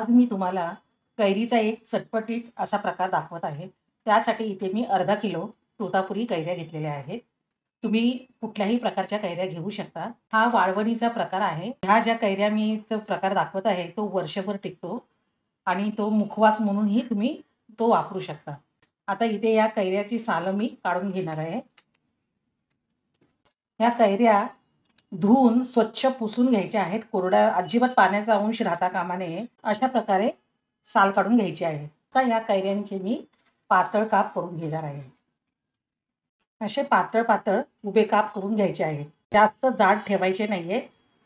आज मी तुम्हाला कैरीचा एक चटपटीत असा प्रकार दाखवत आहे. त्यासाठी इथे मी अर्धा किलो तोतापुरी कैऱ्या घेतलेल्या आहेत. तुम्ही कुठल्याही प्रकारच्या कैऱ्या घेऊ शकता. हा वाळवणीचा प्रकार आहे. ह्या ज्या कैऱ्या मी प्रकार दाखवत आहे तो वर्षभर टिकतो आणि तो मुखवास म्हणूनही तुम्ही तो वापरू शकता. आता इथे या कैऱ्याची सालं मी काढून घेणार आहे. ह्या कैऱ्या धुवून स्वच्छ पुसून घ्यायच्या आहेत. कोरड्या अजिबात पाण्याचा अंश राहता कामा नये. अशा प्रकारे साल काढून घ्यायची आहे. आता या कैऱ्यांचे मी पातळ काप करून घेणार आहे. असे पातळ उभे काप करून घ्यायचे आहेत. जास्त जाड ठेवायचे नाहीये.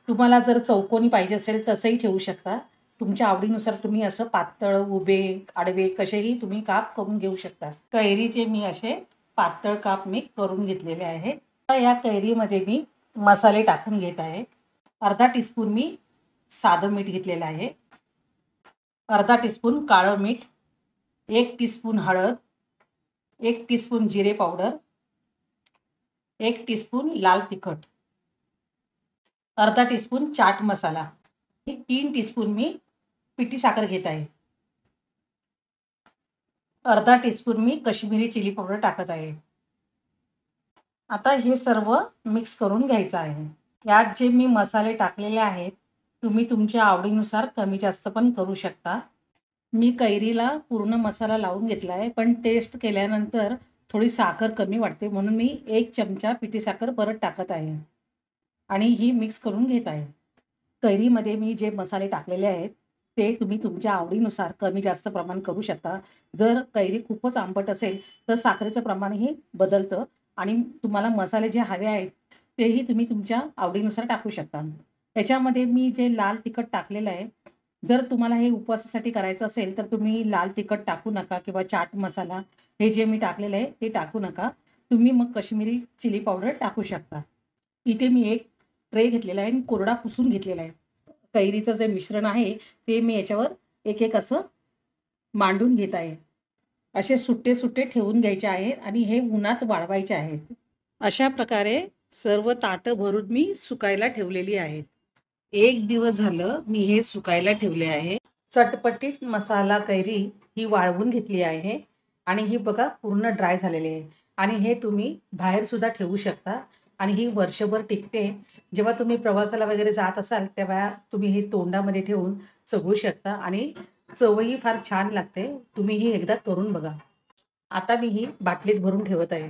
तुम्हाला जर चौकोनी पाहिजे असेल तसंही ठेवू शकता. तुमच्या आवडीनुसार तुम्ही असं पातळ, उभे, आडवे कसेही तुम्ही काप करून घेऊ शकता. कैरीचे मी असे पातळ काप मी करून घेतलेले आहेत. आता या कैरीमध्ये मी मसाले टाकून घेत आहे. अर्धा टीस्पून मी साधं मीठ घेतलेलं आहे. अर्धा टीस्पून काळं मीठ, 1 टीस्पून हळद, 1 टीस्पून जिरे पावडर, 1 टीस्पून लाल तिखट, अर्धा टीस्पून चाट मसाला, 3 टीस्पून मी पिठी साखर घेत आहे. अर्धा टीस्पून मी काश्मीरी चिली पावडर टाकत आहे. आता हे सर्व मिक्स करून घ्यायचं आहे. यात जे मी मसाले टाकलेले आहेत तुम्ही तुमच्या आवडीनुसार कमी जास्त पण करू शकता. मी कैरीला पूर्ण मसाला लावून घेतला आहे, पण टेस्ट केल्यानंतर थोडी साखर कमी वाटते म्हणून मी 1 चमचा पिठी साखर परत टाकत आहे आणि ही मिक्स करून घेत आहे. कैरीमध्ये मी जे मसाले टाकलेले आहेत ते तुम्ही तुमच्या आवडीनुसार कमी जास्त प्रमाण करू शकता. जर कैरी खूपच आंबट असेल तर साखरेचं प्रमाणही बदलतं आणि तुम्हाला मसाले जे हवे आहेत तेही तुम्ही तुमच्या आवडीनुसार टाकू शकता. त्याच्यामध्ये मी जे लाल तिखट टाकलेलं आहे, जर तुम्हाला हे उपवासासाठी करायचं असेल तर तुम्ही लाल तिखट टाकू नका किंवा चाट मसाला हे जे मी टाकलेलं आहे ते टाकू नका. तुम्ही मग काश्मीरी चिली पावडर टाकू शकता. इथे मी एक ट्रे घेतलेला आहे आणि कोरडा पुसून घेतलेला आहे. कैरीचं जे मिश्रण आहे ते मी याच्यावर एक असं मांडून घेत आहे. असे सुट्टे ठेवून घ्यायचे आहेत आणि हे उन्हात वाळवायचे आहेत. अशा प्रकारे सर्व ताटं भरून मी सुकायला ठेवलेली आहेत. 1 दिवस झालं मी हे सुकायला ठेवले आहे. चटपटीत मसाला कैरी ही वाळवून घेतली आहे आणि ही बघा पूर्ण ड्राय झालेली आहे आणि हे तुम्ही बाहेर सुद्धा ठेवू शकता आणि ही वर्षभर टिकते. जेव्हा तुम्ही प्रवासाला वगैरे जात असाल तेव्हा तुम्ही हे तोंडामध्ये ठेवून चघळू शकता आणि चवही फार छान लागते. तुम्ही ही एकदा करून बघा. आता मी ही बाटलीत भरून ठेवत आहे.